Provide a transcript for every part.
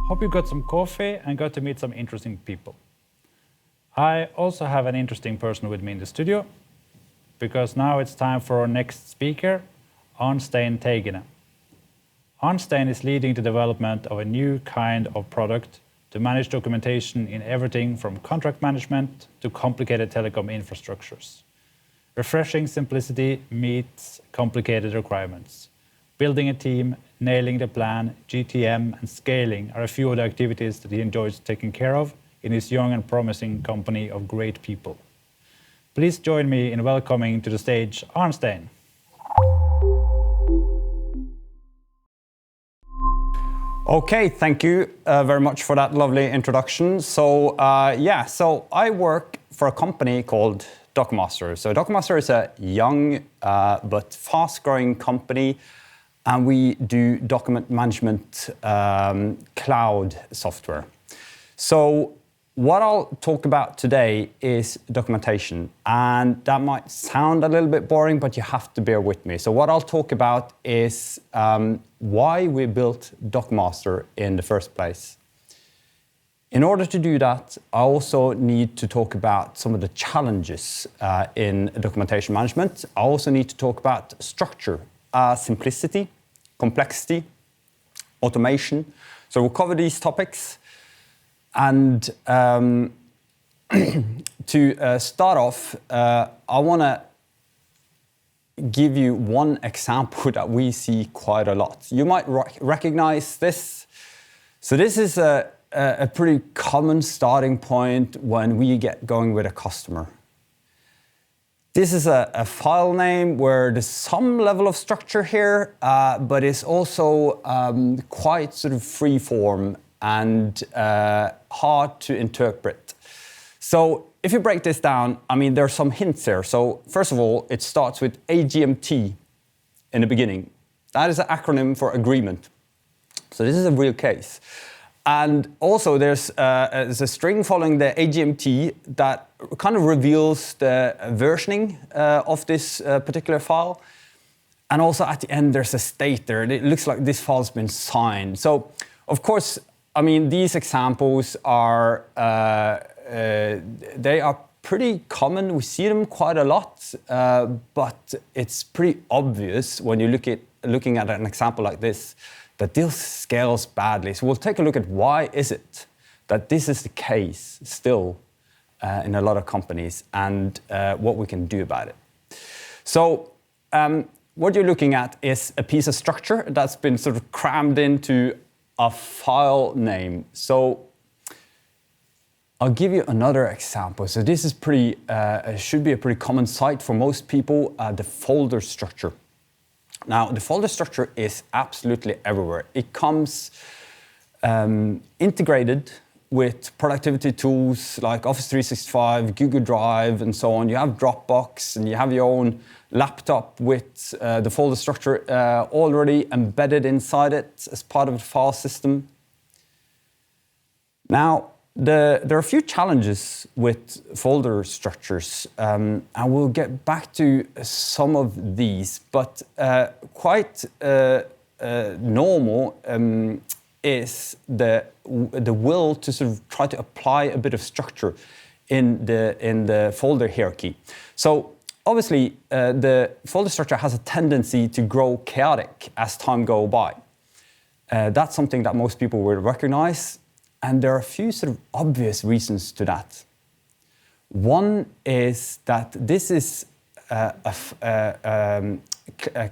Hope you got some coffee and got to meet some interesting people. I also have an interesting person with me in the studio, because now it's time for our next speaker, Arnstein Teigene. Arnstein is leading the development of a new kind of product to manage documentation in everything from contract management to complicated telecom infrastructures. Refreshing simplicity meets complicated requirements. Building a team, nailing the plan, GTM, and scaling are a few of the activities that he enjoys taking care of in his young and promising company of great people. Please join me in welcoming to the stage Arnstein. Okay, thank you very much for that lovely introduction. So I work for a company called Documaster. So Documaster is a young but fast-growing company, and we do document management cloud software. So what I'll talk about today is documentation, and that might sound a little bit boring, but you have to bear with me. So what I'll talk about is why we built Documaster in the first place. In order to do that, I also need to talk about some of the challenges in documentation management. I also need to talk about structure, simplicity, complexity, automation. So we'll cover these topics. And to start off, I want to give you one example that we see quite a lot. You might recognize this. So this is a pretty common starting point when we get going with a customer. This is a file name where there's some level of structure here, but it's also quite sort of free form and hard to interpret. So if you break this down, I mean, there are some hints here. So first of all, it starts with AGMT in the beginning. That is an acronym for agreement. So this is a real case. And also there's a string following the AGMT that kind of reveals the versioning of this particular file. And also at the end, there's a state there. It looks like this file's been signed. So of course, I mean, these examples are, they are pretty common. We see them quite a lot, but it's pretty obvious when you're looking at an example like this, that this scales badly. So we'll take a look at why is it that this is the case still in a lot of companies, and what we can do about it. So what you're looking at is a piece of structure that's been sort of crammed into a file name. So I'll give you another example. So this is pretty, should be a pretty common sight for most people, the folder structure. Now, the folder structure is absolutely everywhere. It comes integrated with productivity tools like Office 365, Google Drive, and so on. You have Dropbox, and you have your own laptop with the folder structure already embedded inside it as part of the file system. Now, there are a few challenges with folder structures, and we'll get back to some of these, but quite normal is the will to sort of try to apply a bit of structure in the folder hierarchy. So obviously, the folder structure has a tendency to grow chaotic as time goes by. That's something that most people will recognize. And there are a few sort of obvious reasons to that. One is that this is a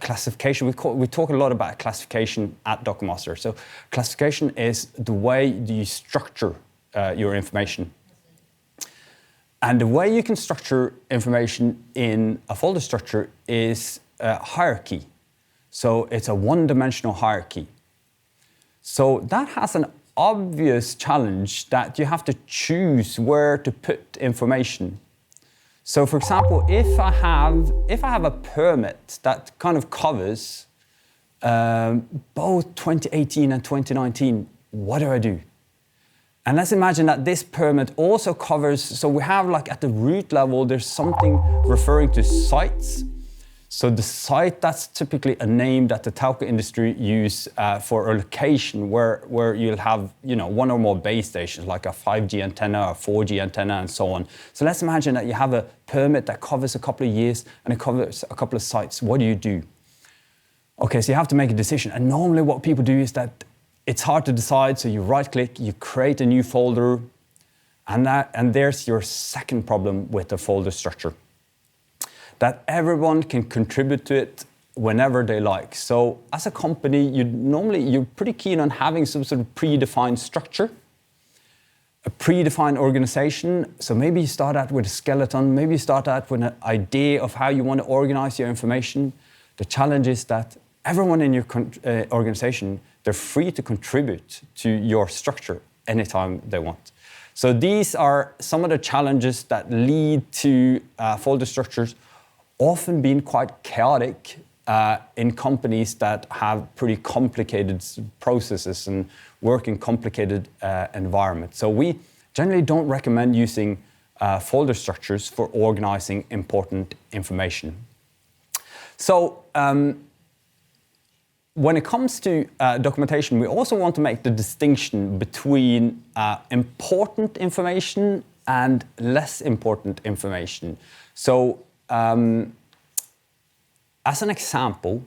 classification. We talk a lot about classification at Documaster. So classification is the way you structure your information. And the way you can structure information in a folder structure is a hierarchy. So it's a one-dimensional hierarchy. So that has an obvious challenge that you have to choose where to put information. So for example, if I have a permit that kind of covers both 2018 and 2019, what do? And let's imagine that this permit also covers, so we have like at the root level, there's something referring to sites. So the site, that's typically a name that the telco industry use for a location where you'll have one or more base stations, like a 5G antenna, a 4G antenna, and so on. So let's imagine that you have a permit that covers a couple of years and it covers a couple of sites. What do? Okay, so you have to make a decision. And normally what people do is that it's hard to decide, so you right-click, you create a new folder, and there's your second problem with the folder structure. That everyone can contribute to it whenever they like. So as a company, you're pretty keen on having some sort of predefined structure, a predefined organization. So maybe you start out with a skeleton, maybe you start out with an idea of how you want to organize your information. The challenge is that everyone in your organization, they're free to contribute to your structure anytime they want. So these are some of the challenges that lead to folder structures often being quite chaotic in companies that have pretty complicated processes and work in complicated environments. So we generally don't recommend using folder structures for organizing important information. So when it comes to documentation, we also want to make the distinction between important information and less important information. So as an example,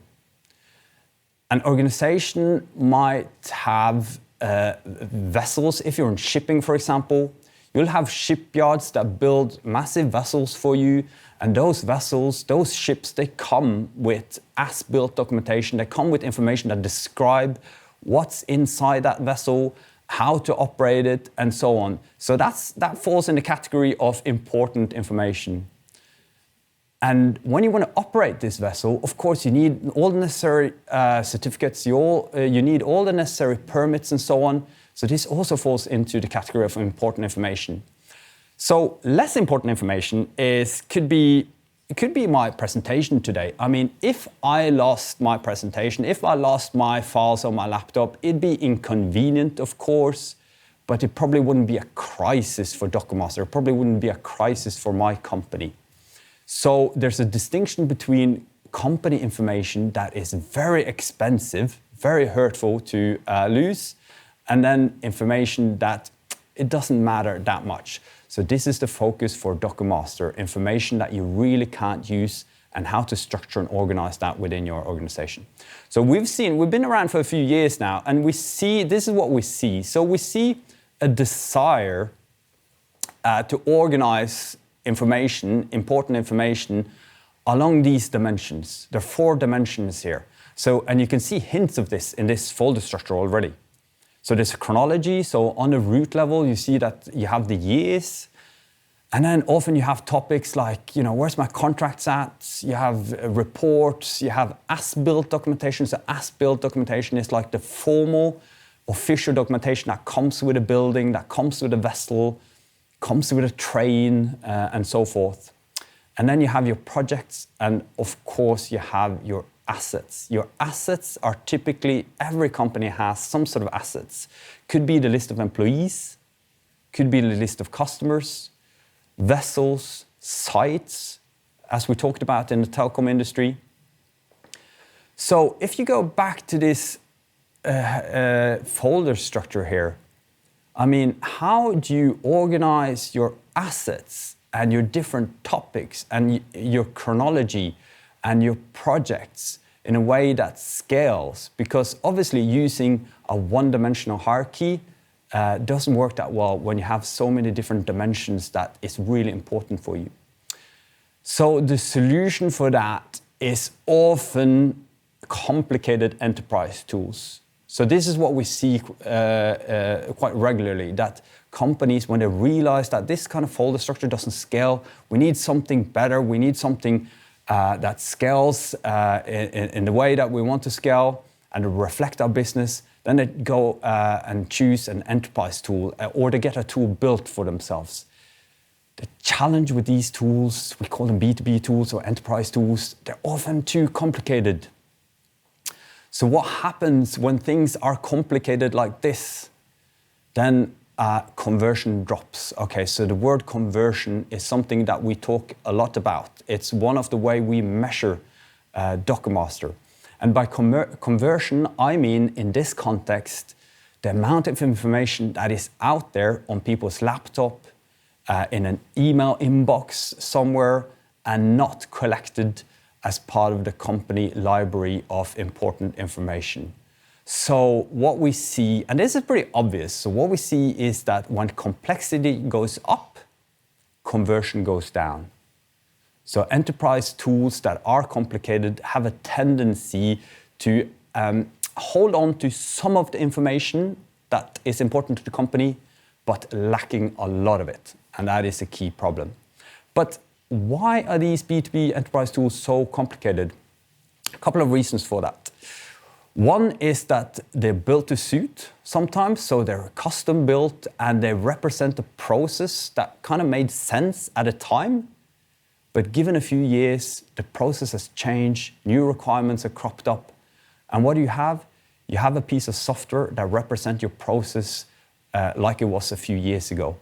an organization might have vessels. If you're in shipping, for example, you'll have shipyards that build massive vessels for you. And those vessels, those ships, they come with as-built documentation. They come with information that describe what's inside that vessel, how to operate it, and so on. So that falls in the category of important information. And when you want to operate this vessel, of course, you need all the necessary certificates, you need all the necessary permits and so on. So this also falls into the category of important information. So less important information could be my presentation today. I mean, if I lost my presentation, if I lost my files on my laptop, it'd be inconvenient, of course, but it probably wouldn't be a crisis for Documaster. It probably wouldn't be a crisis for my company. So there's a distinction between company information that is very expensive, very hurtful to lose, and then information that it doesn't matter that much. So this is the focus for Documaster, information that you really can't use and how to structure and organize that within your organization. So we've been around for a few years now, and this is what we see. So we see a desire to organize information, important information, along these dimensions. There are 4 dimensions here. So, and you can see hints of this in this folder structure already. So there's a chronology. So on the root level, you see that you have the years. And then often you have topics like, where's my contracts at? You have reports, you have as-built documentation. So as-built documentation is like the formal, official documentation that comes with a building, that comes with a vessel, comes with a train, and so forth. And then you have your projects, and of course you have your assets. Your assets are typically, every company has some sort of assets. Could be the list of employees, could be the list of customers, vessels, sites, as we talked about in the telecom industry. So if you go back to this folder structure here, I mean, how do you organize your assets and your different topics and your chronology and your projects in a way that scales? Because obviously using a one-dimensional hierarchy doesn't work that well when you have so many different dimensions that is really important for you. So the solution for that is often complicated enterprise tools. So this is what we see quite regularly, that companies, when they realize that this kind of folder structure doesn't scale, we need something better, we need something that scales in the way that we want to scale and reflect our business, then they go and choose an enterprise tool, or they get a tool built for themselves. The challenge with these tools, we call them B2B tools or enterprise tools, they're often too complicated. So what happens when things are complicated like this? Then conversion drops. Okay, so the word conversion is something that we talk a lot about. It's one of the way we measure Documaster. And by conversion, I mean, in this context, the amount of information that is out there on people's laptop, in an email inbox somewhere, and not collected as part of the company library of important information. So what we see, and this is pretty obvious, so what we see is that when complexity goes up, conversion goes down. So enterprise tools that are complicated have a tendency to hold on to some of the information that is important to the company, but lacking a lot of it. And that is a key problem. But why are these B2B enterprise tools so complicated? A couple of reasons for that. One is that they're built to suit sometimes, so they're custom built and they represent a process that kind of made sense at a time. But given a few years, the process has changed, new requirements have cropped up. And what do you have? You have a piece of software that represents your process like it was a few years ago.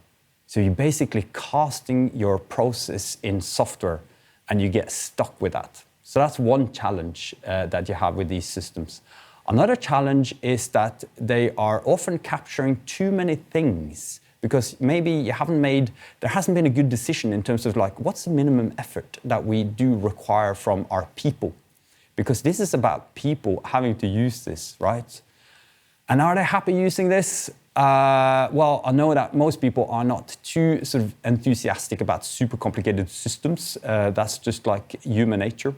So you're basically casting your process in software and you get stuck with that. So that's one challenge that you have with these systems. Another challenge is that they are often capturing too many things, because maybe there hasn't been a good decision in terms of like, what's the minimum effort that we do require from our people? Because this is about people having to use this, right? And are they happy using this? Well, I know that most people are not too sort of enthusiastic about super complicated systems. That's just like human nature.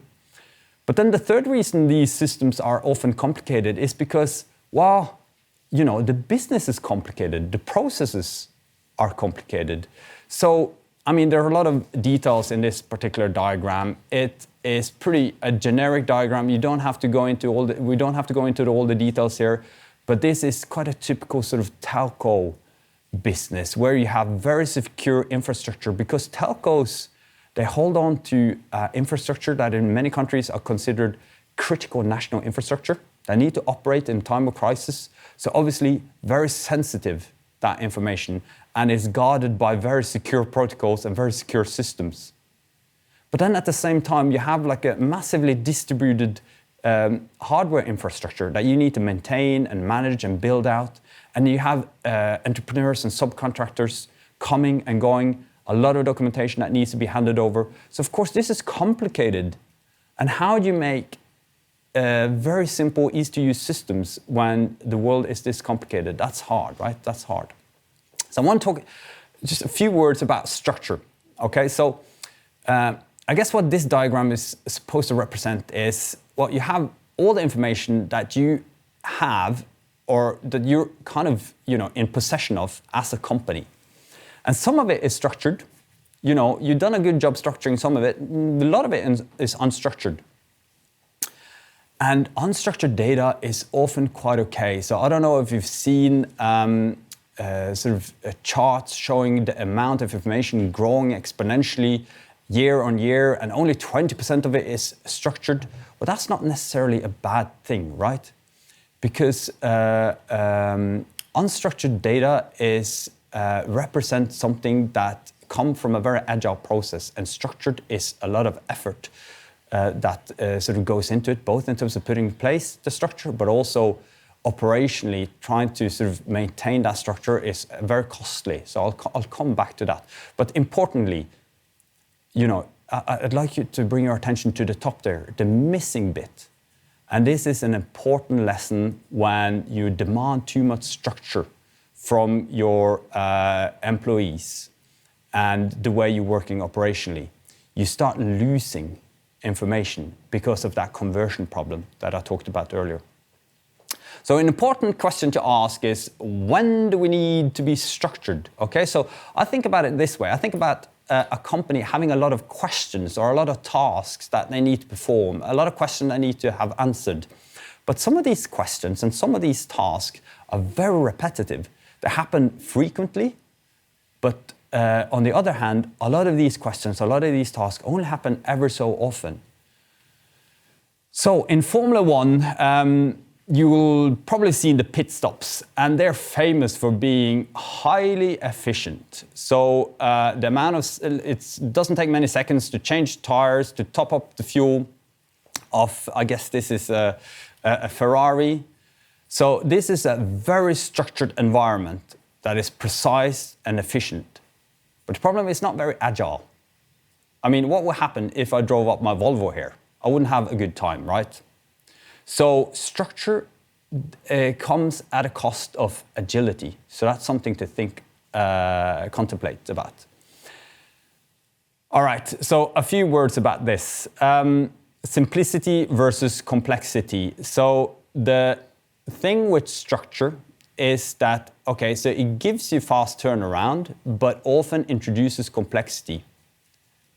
But then the third reason these systems are often complicated is because, well, you know, the business is complicated, the processes are complicated. So, I mean, there are a lot of details in this particular diagram. It is pretty a generic diagram. We don't have to go into all the details here, but this is quite a typical sort of telco business where you have very secure infrastructure, because telcos, they hold on to infrastructure that in many countries are considered critical national infrastructure. They need to operate in time of crisis. So obviously very sensitive, that information, and is guarded by very secure protocols and very secure systems. But then at the same time, you have like a massively distributed hardware infrastructure that you need to maintain and manage and build out. And you have entrepreneurs and subcontractors coming and going, a lot of documentation that needs to be handed over. So of course, this is complicated. And how do you make very simple, easy to use systems when the world is this complicated? That's hard, right? That's hard. So I want to talk just a few words about structure. Okay, so I guess what this diagram is supposed to represent is, well, you have all the information that you have or that you're kind of, you know, in possession of as a company. And some of it is structured. You know, you've done a good job structuring some of it. A lot of it is unstructured. And unstructured data is often quite okay. So I don't know if you've seen sort of charts showing the amount of information growing exponentially year on year, and only 20% of it is structured. Well, that's not necessarily a bad thing, right? Because unstructured data represents something that comes from a very agile process, and structured is a lot of effort that sort of goes into it, both in terms of putting in place the structure, but also operationally trying to sort of maintain that structure is very costly. So I'll come back to that. But importantly, you know, I'd like you to bring your attention to the top there, the missing bit. And this is an important lesson when you demand too much structure from your employees and the way you're working operationally. You start losing information because of that conversion problem that I talked about earlier. So an important question to ask is, when do we need to be structured? Okay, so I think about it this way. I think about a company having a lot of questions or a lot of tasks that they need to perform, a lot of questions they need to have answered. But some of these questions and some of these tasks are very repetitive. They happen frequently, but on the other hand, a lot of these questions, a lot of these tasks only happen ever so often. So in Formula One, you will probably see the pit stops, and they're famous for being highly efficient. So the amount of, it doesn't take many seconds to change tires, to top up the fuel, of, I guess this is a Ferrari. So this is a very structured environment that is precise and efficient. But the problem is not very agile. I mean, what would happen if I drove up my Volvo here? I wouldn't have a good time, right? So structure comes at a cost of agility. So that's something to think, contemplate about. All right, so a few words about this. Simplicity versus complexity. So the thing with structure is that, okay, so it gives you fast turnaround, but often introduces complexity.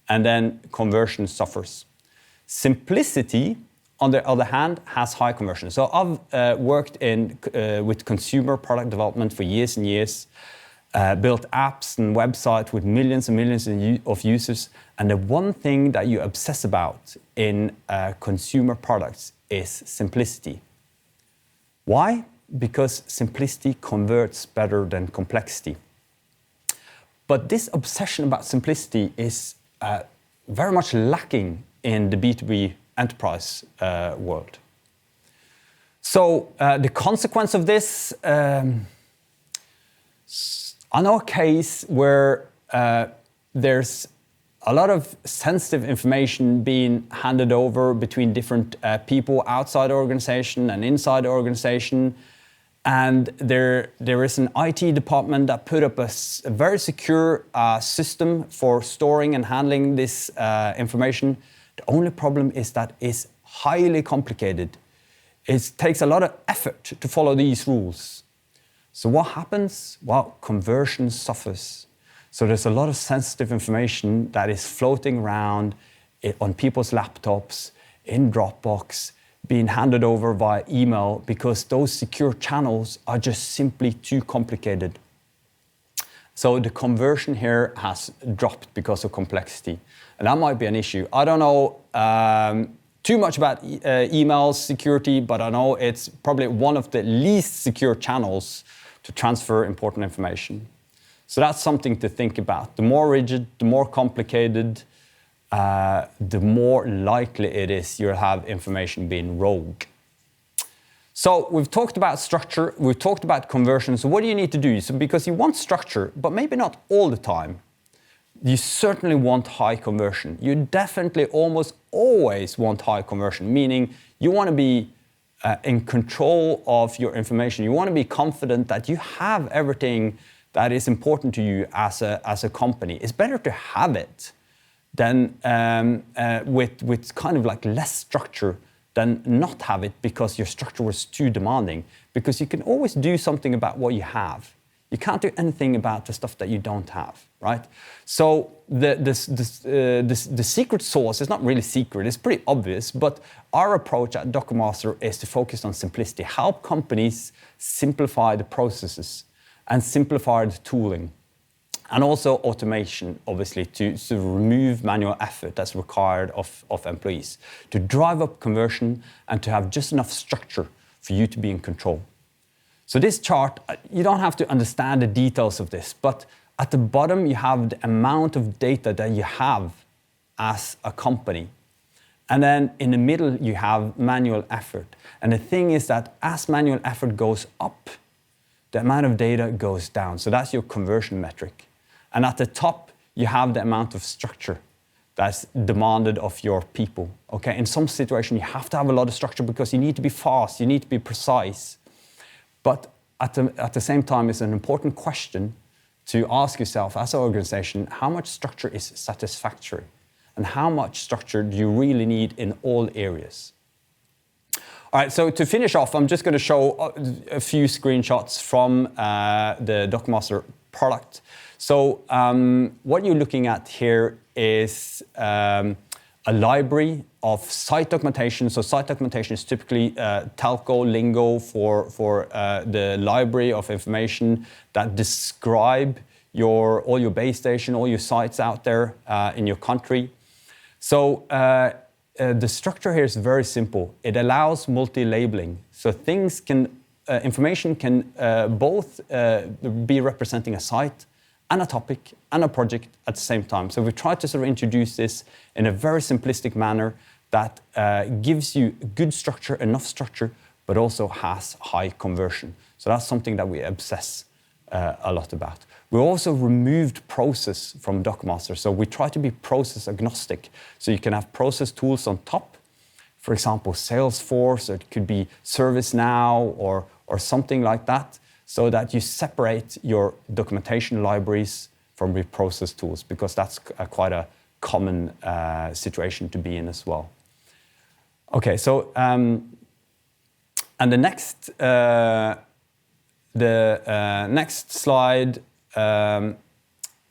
And then conversion suffers. Simplicity, on the other hand, has high conversion. So I've worked with consumer product development for years and years, built apps and websites with millions and millions of users. And the one thing that you obsess about in consumer products is simplicity. Why? Because simplicity converts better than complexity. But this obsession about simplicity is very much lacking in the B2B enterprise world. So the consequence of this, I know a case where there's a lot of sensitive information being handed over between different people outside the organization and inside the organization. And there is an IT department that put up a very secure system for storing and handling this information. The only problem is that it's highly complicated. It takes a lot of effort to follow these rules. So what happens? Well, conversion suffers. So there's a lot of sensitive information that is floating around on people's laptops, in Dropbox, being handed over via email because those secure channels are just simply too complicated. So the conversion here has dropped because of complexity. And that might be an issue. I don't know too much about email security, but I know it's probably one of the least secure channels to transfer important information. So that's something to think about. The more rigid, the more complicated, the more likely it is you'll have information being rogue. So we've talked about structure, we've talked about conversion. So what do you need to do? So because you want structure, but maybe not all the time. You certainly want high conversion. You definitely almost always want high conversion, meaning you want to be in control of your information. You want to be confident that you have everything that is important to you as a company. It's better to have it than with kind of like less structure than not have it because your structure was too demanding. Because you can always do something about what you have. You can't do anything about the stuff that you don't have, right? So the secret sauce is not really secret, it's pretty obvious, but our approach at Documaster is to focus on simplicity, help companies simplify the processes and simplify the tooling. And also automation, obviously, to remove manual effort that's required of employees, to drive up conversion and to have just enough structure for you to be in control. So this chart, you don't have to understand the details of this, but at the bottom you have the amount of data that you have as a company. And then in the middle you have manual effort. And the thing is that as manual effort goes up, the amount of data goes down. So that's your conversion metric. And at the top, you have the amount of structure that's demanded of your people. Okay? In some situations, you have to have a lot of structure because you need to be fast, you need to be precise. But at the same time, it's an important question to ask yourself as an organization, how much structure is satisfactory? And how much structure do you really need in all areas? All right, so to finish off, I'm just going to show a few screenshots from the Documaster product. So what you're looking at here is a library of site documentation. So site documentation is typically telco lingo for the library of information that describe all your base station, all your sites out there in your country. So the structure here is very simple. It allows multi-labeling. So information can both be representing a site and a topic and a project at the same time. So we tried to sort of introduce this in a very simplistic manner that gives you good structure, enough structure, but also has high conversion. So that's something that we obsess a lot about. We also removed process from Documaster, so we try to be process agnostic. So you can have process tools on top, for example, Salesforce, or it could be ServiceNow or something like that, so that you separate your documentation libraries from the process tools, because that's quite a common situation to be in as well. Okay, so and the next slide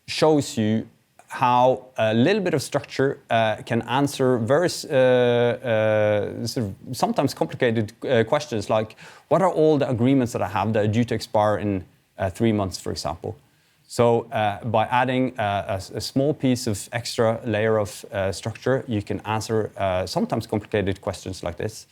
shows you how a little bit of structure can answer very sort of sometimes complicated questions, like what are all the agreements that I have that are due to expire in 3 months, for example. So by adding a small piece of extra layer of structure, you can answer sometimes complicated questions like this.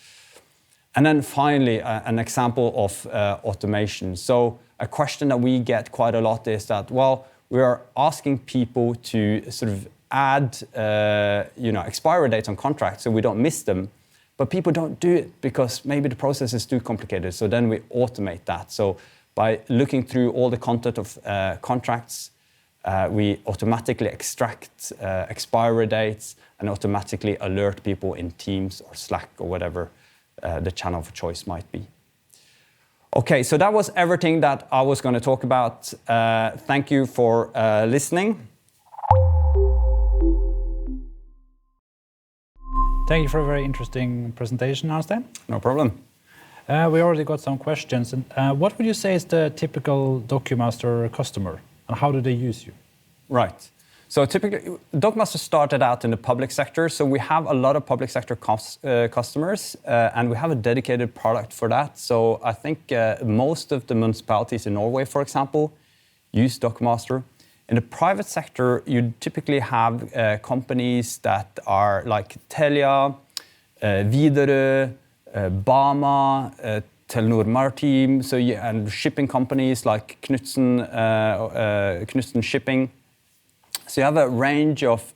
And then finally, an example of automation. So a question that we get quite a lot is that, well, we are asking people to sort of add expiry dates on contracts so we don't miss them, but people don't do it because maybe the process is too complicated. So then we automate that. So by looking through all the content of contracts, we automatically extract expiry dates and automatically alert people in Teams or Slack or whatever the channel of choice might be. Okay, so that was everything that I was going to talk about. Thank you for listening. Thank you for a very interesting presentation, Arnstein. No problem. We already got some questions. And what would you say is the typical Documaster customer, and how do they use you? Right. So typically, Documaster started out in the public sector, so we have a lot of public sector customers, and we have a dedicated product for that. So I think most of the municipalities in Norway, for example, use Documaster. In the private sector, you typically have companies that are like Telia, Widerøe, Bama, Telenor Maritime, so and shipping companies like Knutsen Shipping. So you have a range of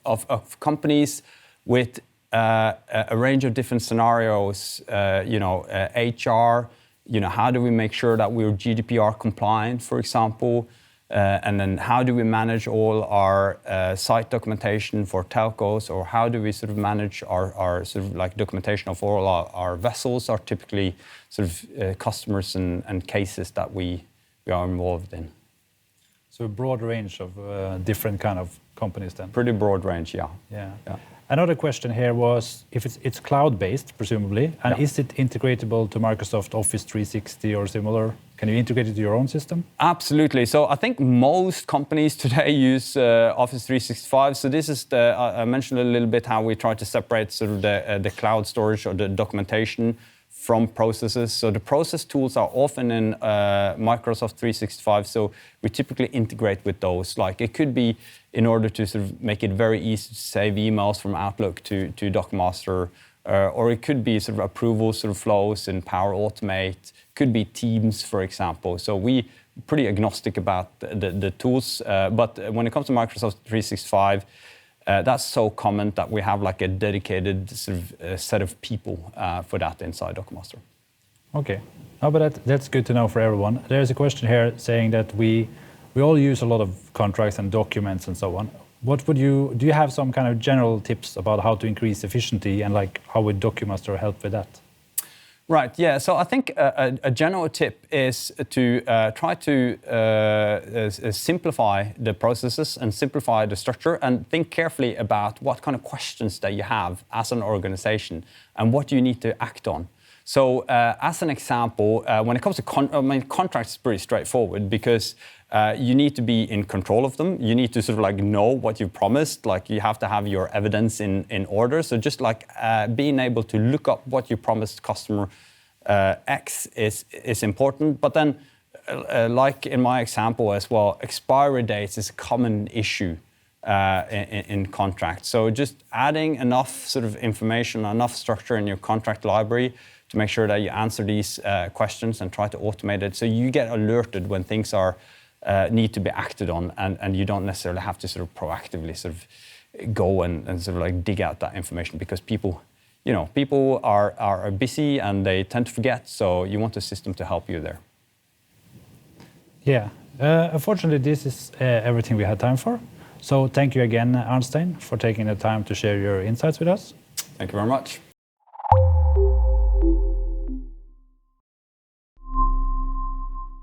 companies with a range of different scenarios. HR. How do we make sure that we're GDPR compliant, for example? And then how do we manage all our site documentation for telcos, or how do we sort of manage our sort of like documentation of all our vessels are typically sort of customers and cases that we are involved in. So a broad range of different kind of companies then? Pretty broad range, yeah. Yeah. Another question here was if it's cloud-based, presumably, and is it integratable to Microsoft Office 360 or similar? Can you integrate it to your own system? Absolutely. So I think most companies today use Office 365. So this is I mentioned a little bit how we try to separate sort of the cloud storage or the documentation from processes. So the process tools are often in Microsoft 365. So we typically integrate with those. Like it could be in order to sort of make it very easy to save emails from Outlook to Documaster, or it could be sort of approval sort of flows in Power Automate. Could be Teams, for example. So we pretty agnostic about the tools. But when it comes to Microsoft 365, that's so common that we have like a dedicated sort of set of people for that inside Documaster. Okay. No, but that's good to know for everyone. There's a question here saying that we all use a lot of contracts and documents and so on. Do you have some kind of general tips about how to increase efficiency, and like how would Documaster help with that? Right, yeah. So I think a general tip is to try to simplify the processes and simplify the structure, and think carefully about what kind of questions that you have as an organization and what you need to act on. So as an example, when it comes to contracts, is pretty straightforward because you need to be in control of them. You need to sort of like know what you promised. Like you have to have your evidence in order. So just like being able to look up what you promised customer X is important. But then, like in my example as well, expiry dates is a common issue in contracts. So just adding enough sort of information, enough structure in your contract library to make sure that you answer these questions and try to automate it, so you get alerted when things are need to be acted on, and you don't necessarily have to sort of proactively sort of go and sort of like dig out that information, because people, people are busy and they tend to forget, so you want a system to help you there. Yeah, unfortunately, this is everything we had time for. So thank you again, Arnstein, for taking the time to share your insights with us. Thank you very much.